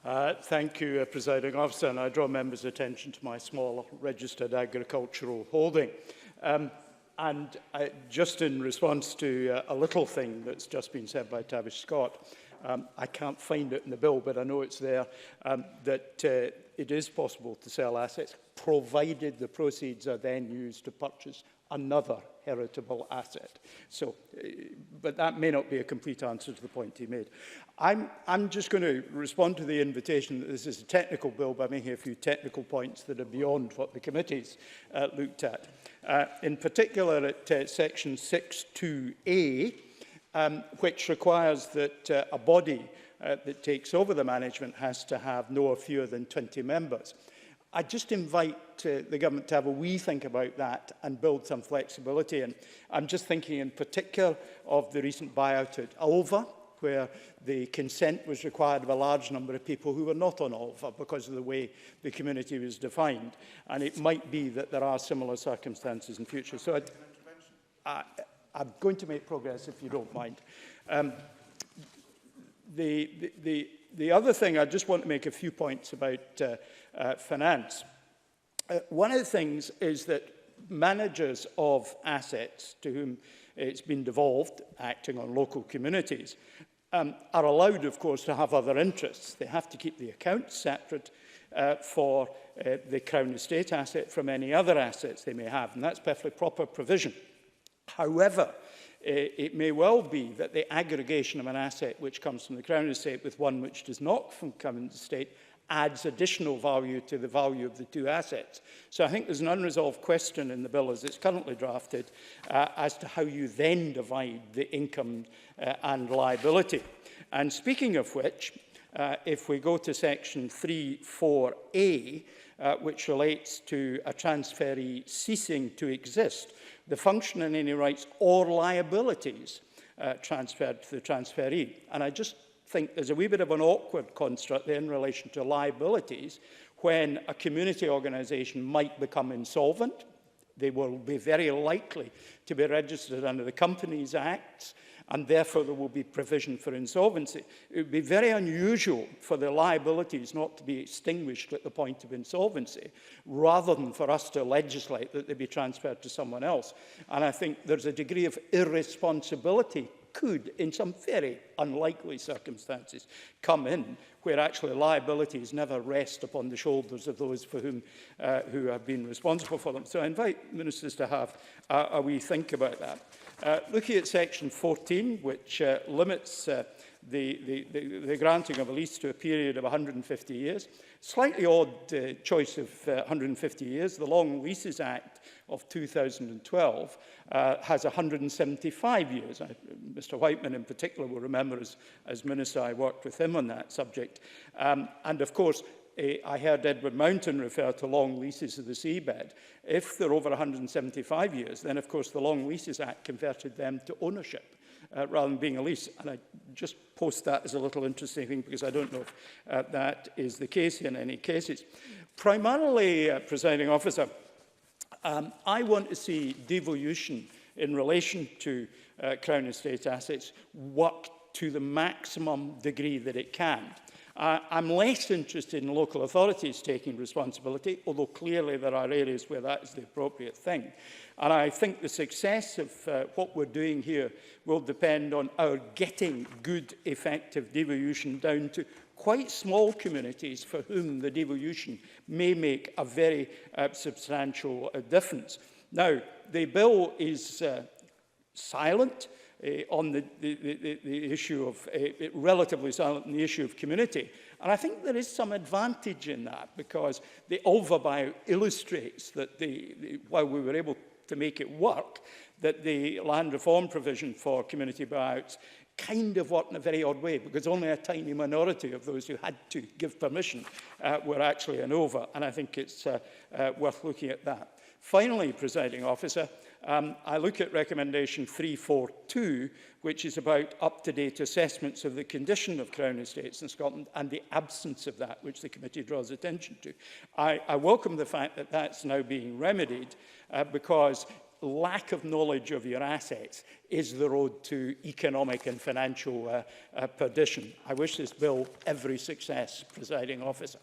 Thank you, Presiding Officer, and I draw members' attention to my small registered agricultural holding. Just in response to a little thing that's just been said by Tavish Scott, I can't find it in the bill, but I know it's there, that it is possible to sell assets, provided the proceeds are then used to purchase another heritable asset. So, but that may not be a complete answer to the point he made. I'm just going to respond to the invitation that this is a technical bill by making a few technical points that are beyond what the committee's looked at. In particular, at section 6.2a, which requires that a body that takes over the management has to have no fewer than 20 members. I just invite the government to have a wee think about that and build some flexibility. And I'm just thinking in particular of the recent buyout at Ulva, where the consent was required of a large number of people who were not on Ulva because of the way the community was defined. And it might be that there are similar circumstances in future. So I'm going to make progress if you don't mind. The other thing, I just want to make a few points about finance. One of the things is that managers of assets to whom it's been devolved, acting on local communities, are allowed, of course, to have other interests. They have to keep the accounts separate for the Crown Estate asset from any other assets they may have, and that's perfectly proper provision. However, it may well be that the aggregation of an asset which comes from the Crown Estate with one which does not from Crown Estate adds additional value to the value of the two assets. So I think there's an unresolved question in the bill as it's currently drafted as to how you then divide the income and liability. And speaking of which, if we go to section 3.4a, which relates to a transferee ceasing to exist, the function and any rights or liabilities transferred to the transferee. And I just think there's a wee bit of an awkward construct there in relation to liabilities when a community organisation might become insolvent. They will be very likely to be registered under the Companies Act, and therefore there will be provision for insolvency. It would be very unusual for the liabilities not to be extinguished at the point of insolvency, rather than for us to legislate that they be transferred to someone else. And I think there's a degree of irresponsibility could, in some very unlikely circumstances, come in where actually liabilities never rest upon the shoulders of those for whom who have been responsible for them. So I invite ministers to have a wee think about that. Looking at section 14, which limits the granting of a lease to a period of 150 years, slightly odd choice of 150 years. The Long Leases Act of 2012 has 175 years. Mr Whiteman in particular will remember as Minister I worked with him on that subject. And of course, I heard Edward Mountain refer to long leases of the seabed. If they're over 175 years, then of course the Long Leases Act converted them to ownership rather than being a lease. And I just post that as a little interesting thing because I don't know if that is the case in any cases. Primarily, Presiding Officer, I want to see devolution in relation to Crown Estate assets work to the maximum degree that it can. I'm less interested in local authorities taking responsibility, although clearly there are areas where that is the appropriate thing. And I think the success of what we're doing here will depend on our getting good, effective devolution down to quite small communities for whom the devolution may make a very substantial difference. Now, the bill is silent on the issue of, relatively silent on the issue of community. And I think there is some advantage in that because the Ulva buyout illustrates that while we were able to make it work, that the land reform provision for community buyouts kind of worked in a very odd way because only a tiny minority of those who had to give permission were actually an over. And I think it's worth looking at that. Finally, Presiding Officer, I look at recommendation 342, which is about up-to-date assessments of the condition of Crown Estates in Scotland and the absence of that, which the committee draws attention to. I welcome the fact that that's now being remedied because lack of knowledge of your assets is the road to economic and financial perdition. I wish this bill every success, Presiding Officer.